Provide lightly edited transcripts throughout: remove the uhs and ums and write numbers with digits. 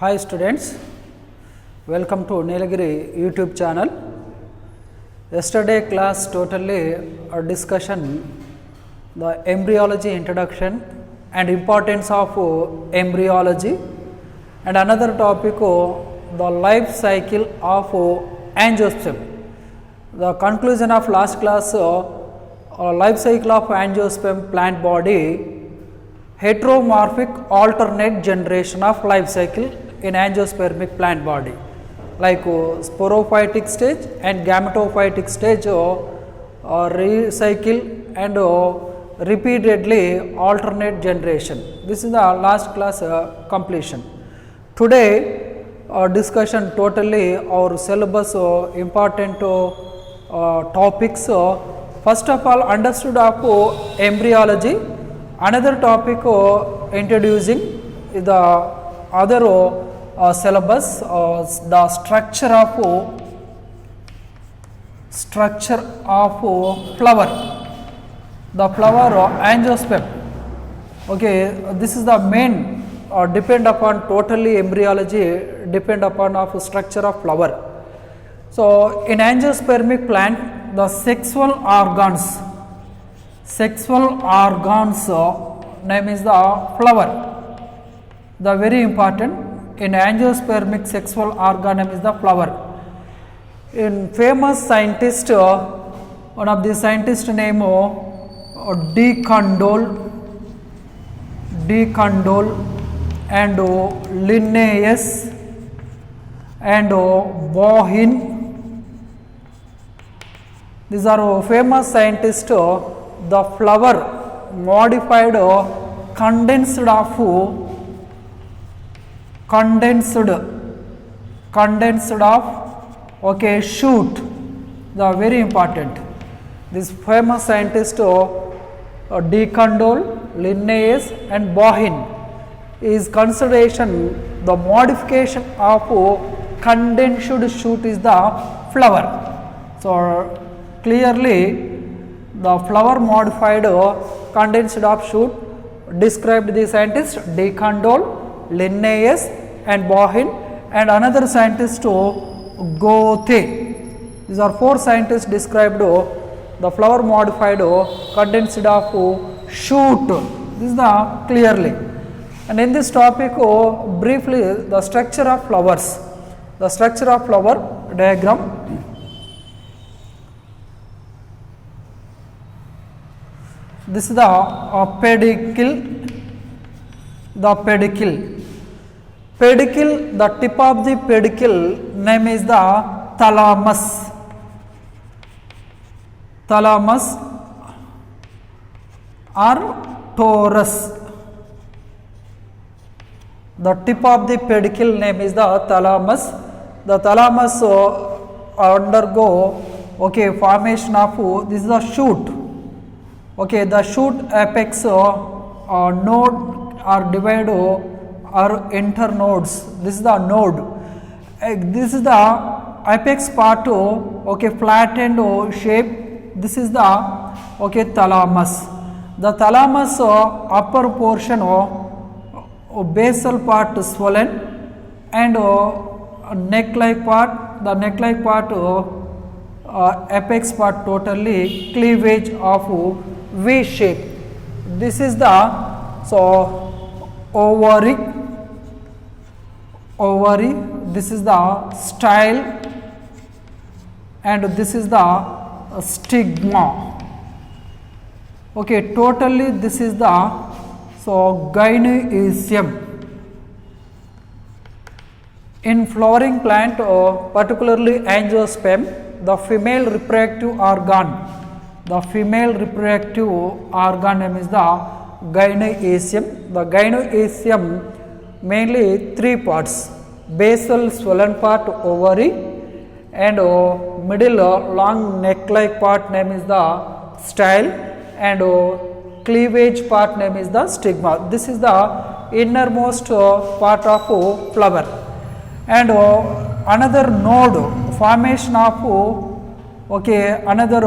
Hi students, welcome to Nilagiri YouTube channel. Yesterday class totally a discussion the embryology introduction and importance of embryology, and another topic the life cycle of angiosperm. The conclusion of last class life cycle of angiosperm plant body, heteromorphic alternate generation of life cycle in angiospermic plant body, like sporophytic stage and gametophytic stage recycle and repeatedly alternate generation. This is the last class completion. Today discussion totally our syllabus important topics. First of all, understood of embryology. Another topic introducing the other syllabus, the structure of flower, the flower angiosperm. Okay, this is the main depend upon totally embryology depend upon of structure of flower. So in angiospermic plant, the sexual organs name is the flower. The very important in angiospermic sexual organ name is the flower. In famous scientist, one of the scientist name De Candolle and Linnaeus and Bohin. These are famous scientists. The flower modified condensed of okay shoot, the very important. This famous scientist De Candolle, Linnaeus and Bohin is consideration the modification of condensed shoot is the flower. So clearly the flower modified condensed of shoot described the scientists De Candolle, Linnaeus and Bohin, and another scientist Goethe. These are four scientists described the flower modified condensed of shoot. This is the clearly. And in this topic briefly the structure of flowers, the structure of flower diagram. This is the pedicel, the tip of the pedicel name is the thalamus or torus. The tip of the pedicel name is the thalamus. The thalamus undergo formation of this is the shoot. Okay, the shoot apex node are divided or internodes. This is the node. This is the apex part flattened shape. This is the thalamus. The thalamus upper portion basal part swollen and neck-like part. The neck-like part apex part totally cleavage of V shape. This is the ovary. This is the style, and this is the stigma. Okay, totally this is the gynoecium. In flowering plant, particularly angiosperm, the female reproductive organ name is the gynoecium. The gynoecium mainly three parts: basal swollen part ovary, and middle long neck-like part name is the style, and cleavage part name is the stigma. This is the innermost part of flower. And another node formation of another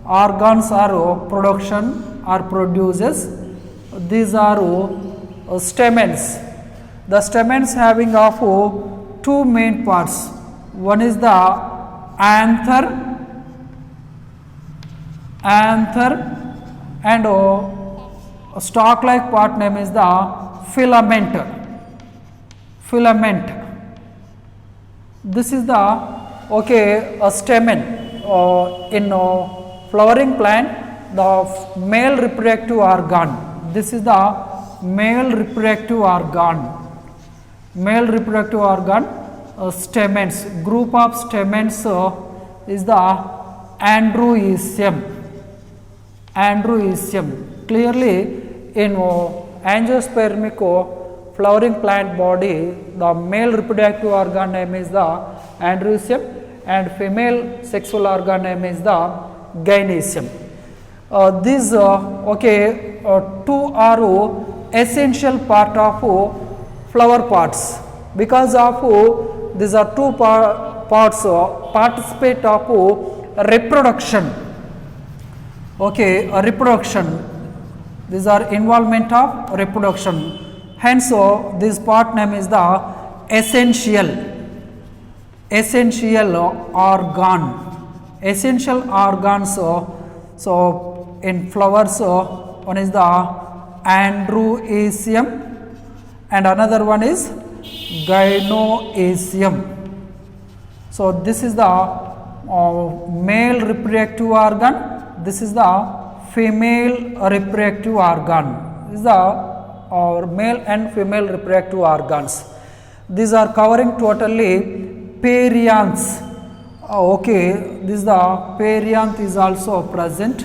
organs are production or produces. These are stamens. The stamens having of two main parts. One is the anther and a stalk like part name is the filament. This is the a stamen in flowering plant, the male reproductive organ. This is the male reproductive organ. Stamens, group of stamens is the androecium. Clearly in angiospermic flowering plant body, the male reproductive organ name is the androecium and female sexual organ name is the gynoecium. These two are essential part of flower parts, because of these are two parts participate of reproduction. Reproduction. These are involvement of reproduction. Hence, this part name is the essential organ. Essential organs. So, in flowers, one is the androecium and another one is gynoecium. So, this is the male reproductive organ. This is the female reproductive organ. This is the male and female reproductive organs. These are covering totally perianths. This is the perianth is also present.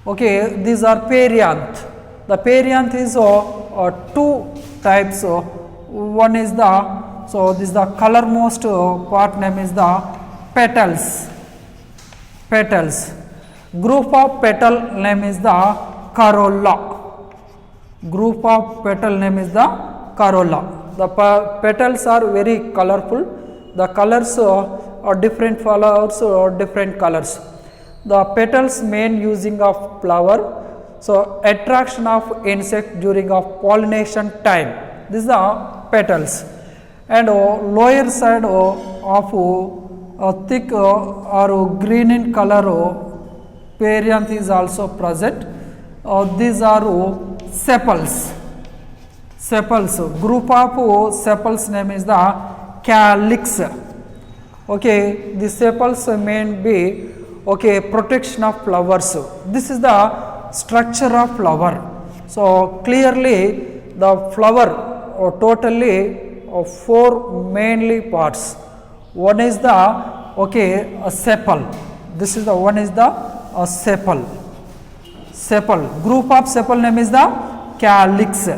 These are perianth. The perianth is two types. One is this is the colormost part name is the petals. Group of petal name is the corolla. The petals are very colorful. The colors are different flowers or different colors. The petals main using of flower. So, attraction of insect during of pollination time. This is the petals. And lower side of thick or green in color perianth is also present. These are sepals. Group of sepals name is the calyx. The sepals may be protection of flowers. This is the structure of flower. So clearly the flower totally four mainly parts. One is the a sepal. This is the one is the sepal. Group of sepal name is the calyx.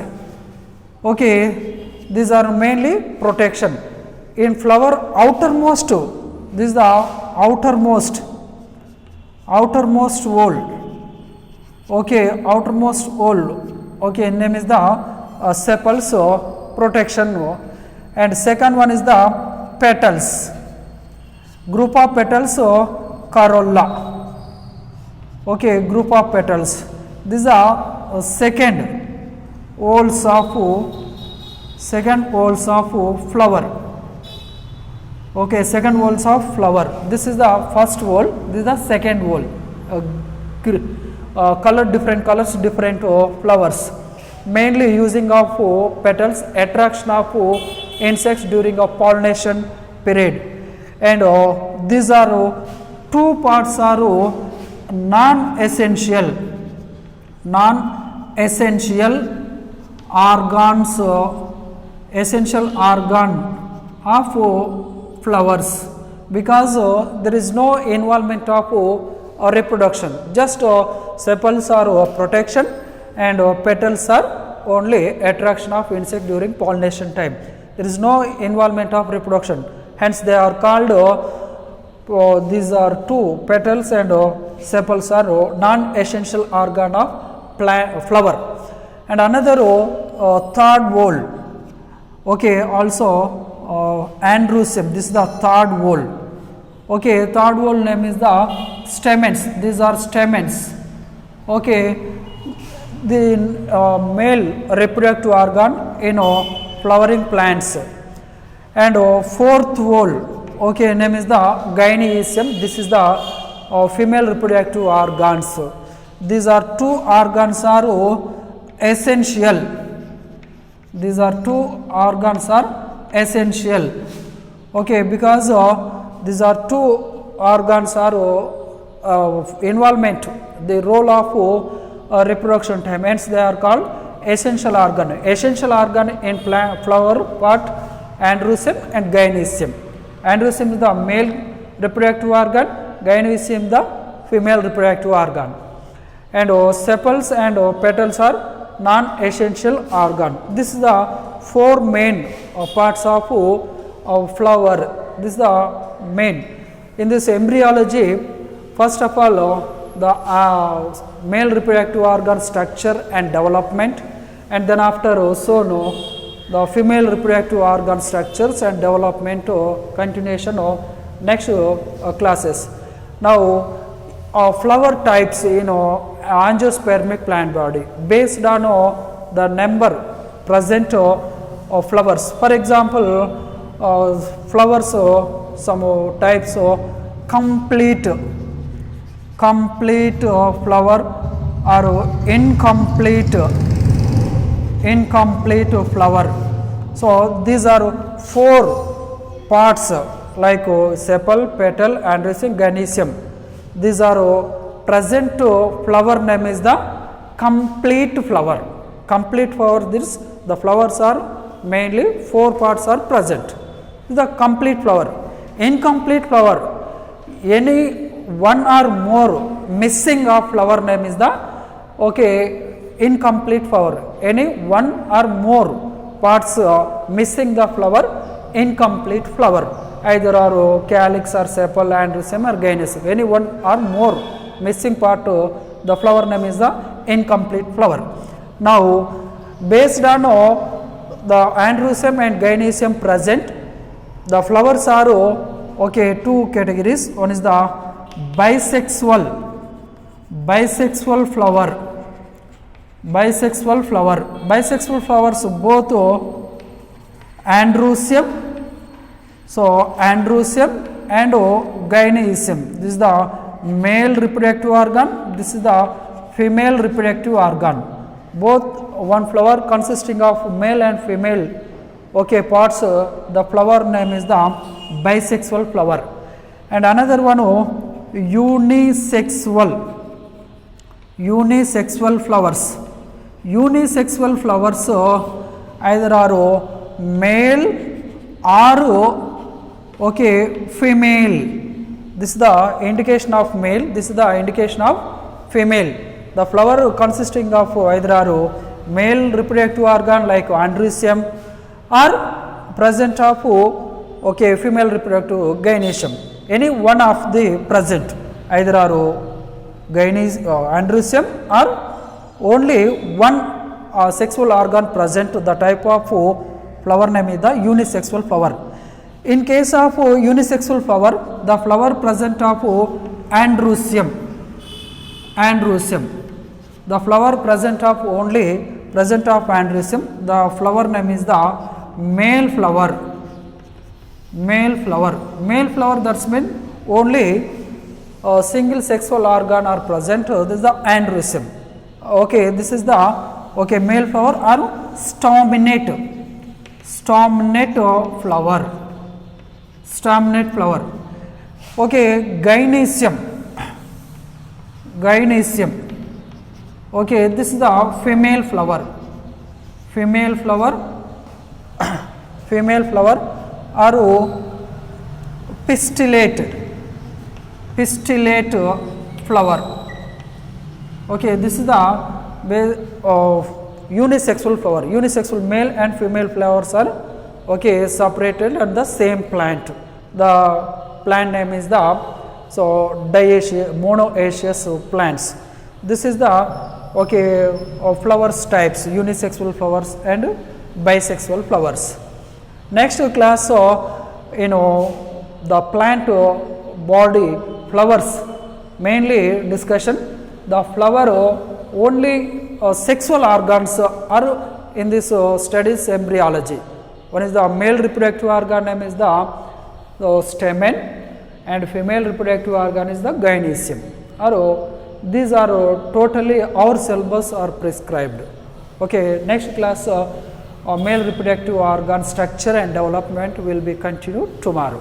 These are mainly protection. In flower outermost, this is the outermost wall. Outermost wall. Name is the sepals protection. And second one is the petals. Group of petals corolla. Group of petals. These are second whorls of flower. Second whorls of flower. This is the first whorl. This is the second whorl. Different colors, different flowers. Mainly using of petals, attraction of insects during a pollination period. And these are two parts are non-essential organs, essential organ of flowers, because there is no involvement of reproduction. Just sepals are protection and petals are only attraction of insect during pollination time. There is no involvement of reproduction. Hence they are called these are two petals and sepals are non-essential organ of flower. And another third whorl. Also androecium. This is the third whorl. Third whorl name is the stamens. These are stamens. the male reproductive organ in flowering plants. And fourth whole, okay, name is the gynoecium. This is the female reproductive organs. These are two organs are essential. These are two organs are essential. Okay, because these are two organs are involvement, the role of reproduction time. Hence, they are called essential organ. Essential organ in flower part, androcem and gynoecium. Androcem is the male reproductive organ, gynoecium the female reproductive organ. And sepals and petals are non-essential organ. This is the four main parts of flower. This is the main. In this embryology, first of all, the male reproductive organ structure and development, and then after also the female reproductive organ structures and development continuation of next classes. Now, flower types in angiospermic plant body based on the number present of flowers. For example, flowers some types complete flower or incomplete flower. So these are four parts like sepal, petal, androcem, gynoecium. These are present flower name is the complete flower. Complete flower, this the flowers are mainly four parts are present. The complete flower. Incomplete flower, any one or more missing of flower name is the incomplete flower. Any one or more parts missing the flower, incomplete flower. Either are calyx or sepal, androcem or gynoecium. Any one or more missing part the flower name is the incomplete flower. Now, based on the androcem and gynoecium present, the flowers are two categories. One is the bisexual flower. Bisexual flowers both androcem. So, androcem and gynoecium. This is the male reproductive organ. This is the female reproductive organ. Both one flower consisting of male and female parts. The flower name is the bisexual flower. And another one unisexual flowers. Unisexual flowers either are male or female. This is the indication of male, this is the indication of female. The flower consisting of either are male reproductive organ like androcem or present of female reproductive gynoecium. Any one of the present, either are androcem or only one sexual organ present, the type of flower name is the unisexual flower. In case of unisexual flower, the flower present of androcem. The flower present of androcem, the flower name is the male flower. Male flower, that's mean only a single sexual organ are present. This is the androcem. This is the male flower or staminate flower. Gynoecium. This is the female flower. Female flower or pistillate flower. This is the unisexual flower. Unisexual male and female flowers are separated at the same plant. The plant name is the monoecious plants. This is the flowers types, unisexual flowers and bisexual flowers. Next class, the plant body flowers, mainly discussion the flower only sexual organs are in this studies embryology. One is the male reproductive organ, name is the stamen, and female reproductive organ is the gynecium. These are totally our syllabus are prescribed. Okay, next class male reproductive organ structure and development will be continued tomorrow.